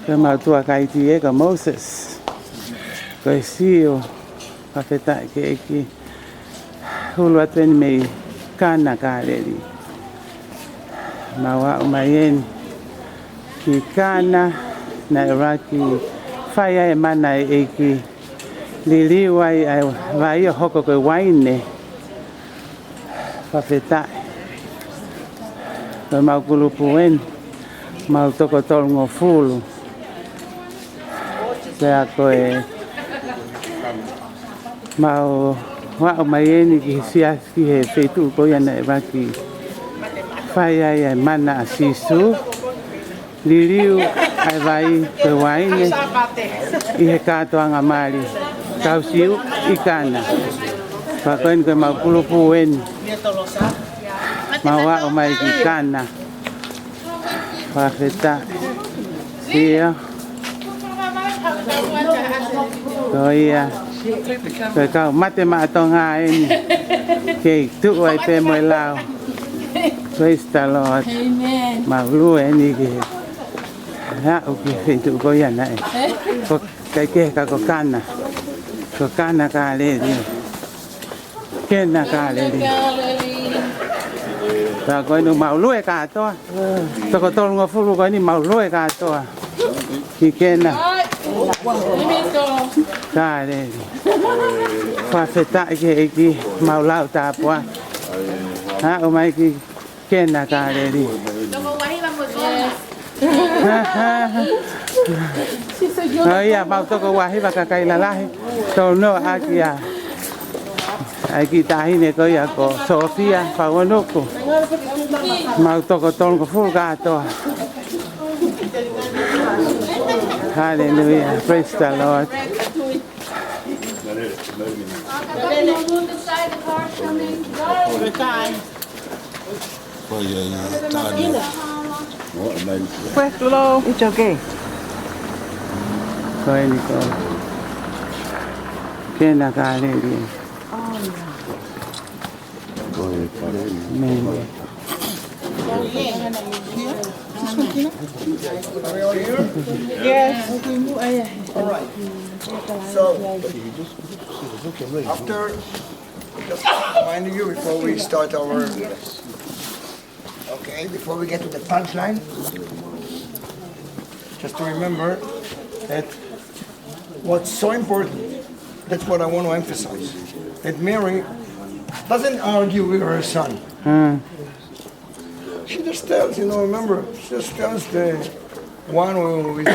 Ke mautua kaiti e ka Moses. Koe sio whawhetai ke eki. Hulu ateni mei kana Kaleli. Mawa o mai eni. Ki kana na Iraki. Whaia e mana e eki. Liliwai ai vai o hoko koe waine. Whawhetai. Koe mau kulupu eni. Mau toko tolungo fulu. Pea koe mau wao mai eni ki siaski he feitu koe ana e waki whai ai mana a sisu liriu ai vai koe waine i he katoanga mari kausiu i kana whakoen koe mau kulupu eni mau wao mai ki kana whawheta sia Koia, koe kau mate maatonga eni, kei tuku ai te moe lau. Praise the Lord. Amen. Maulu eni ki, ha uki whintu koia na e. Ko kai ke ka ko kana Kaleli. Kena Kaleli. Ta koe nu maulu e katoa. Toko tolunga fulu koe ni maulu e katoa. Ki kena. Kaleli. Whawhetai ke eki maulau tāpua. Ha o mai ki kena Kaleli. Oh ia mau toko wahiwa ka kailalahi. Tau no aki a. Ai ki tahine ko ia ko Sofia whaonoko. Mau toko tolongo fulu katoa. Hallelujah. Praise the Lord. Pues tú lo... It's okay. Koe ni ko. Kena Kaleli. Amen. Are we all here? Yes. All right. So, after, just reminding you before we start our, okay, before we get to the punchline, just to remember that what's so important, that's what I want to emphasize, that Mary doesn't argue with her son. She just tells, remember, she just tells the one who is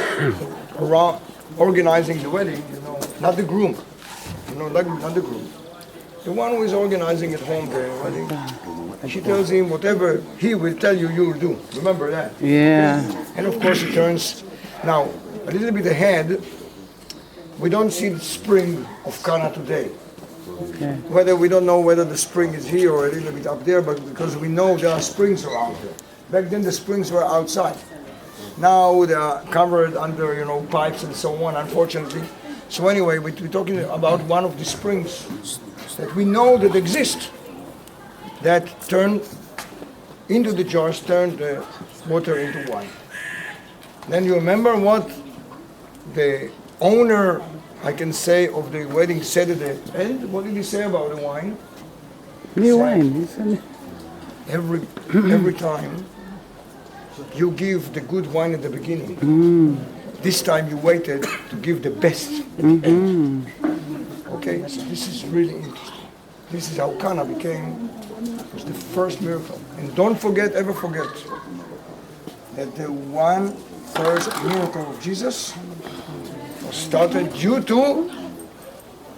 around organizing the wedding, not the groom, not the groom. The one who is organizing at home the wedding. And she tells him, whatever he will tell you, you will do. Remember that? Yeah. And of course he turns, now, a little bit ahead, we don't see the spring of Cana today. Okay. Whether we don't know whether the spring is here or a little bit up there, but because we know there are springs around here. Back then the springs were outside. Now they are covered under, pipes and so on, unfortunately. So anyway, we're talking about one of the springs that we know that exist, that turn into the jars, turn the water into wine. Then you remember what the owner, I can say, of the wedding said at the end? What did he say about the wine? New wine, isn't it? Every time you give the good wine at the beginning. This time you waited to give the best. Okay, so this is really interesting. This is how Cana was the first miracle. And don't forget, ever forget, that the one first miracle of Jesus was started due to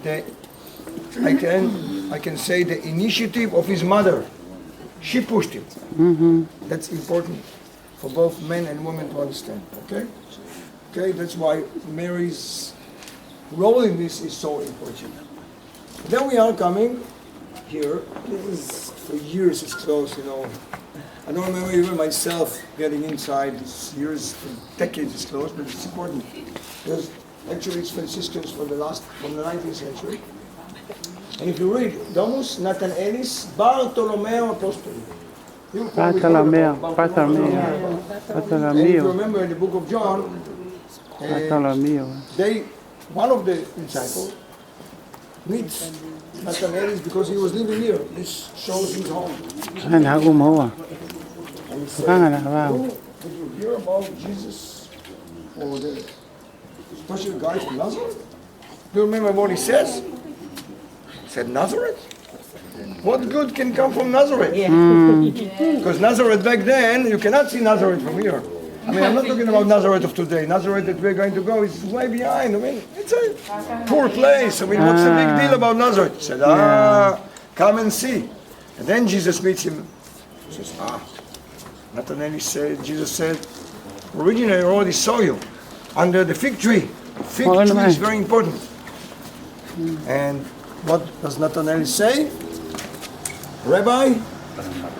the, I can say, the initiative of his mother. She pushed him. That's important for both men and women to understand. Okay? Okay, that's why Mary's role in this is so important. Then we are coming here. This is for years it's close, I don't remember even myself getting inside. It's years, for decades it's close, but it's important. Because actually it's Franciscans from the 19th century. And if you read, Domus Nathanaelis Bartolomeo Apostoli. Bartolomeo. And if you remember in the book of John, Bartolomeo. One of the disciples meets Nathanael because he was living here. This shows his home. Ana umawa. And he said, Kanga na wow. did you hear about Jesus or the special guy from Nazareth? Do you remember what he says? He said, Nazareth? What good can come from Nazareth? Because Nazareth back then, you cannot see Nazareth from here. I mean, I'm not talking about Nazareth of today. Nazareth that we're going to go is way behind. I mean, it's a poor place. I mean, what's the big deal about Nazareth? He said, come and see. And then Jesus meets him. He says, Nathanael said, Jesus said, originally I already saw you under the fig tree. Fig tree is very important. And what does Nathanael say? Rabbi,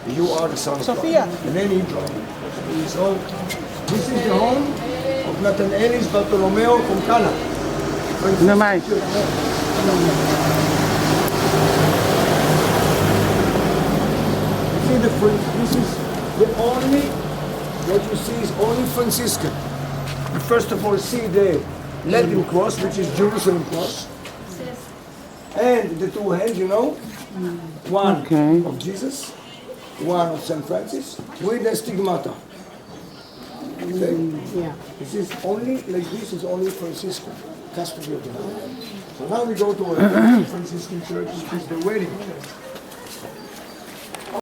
you are the son of God. And then he brought. So this is the home of Nathanael Bartolomeo from Cana. No mais. See this is the only, what you see is only Franciscan. You first of all see the Latin cross, which is Jerusalem cross. And the two hands, you know, one of Jesus, one of St. Francis, with the stigmata. Okay? Yeah. This is only, like this is only Franciscan, custody of the house. So now we go to a Franciscan church, which is the wedding.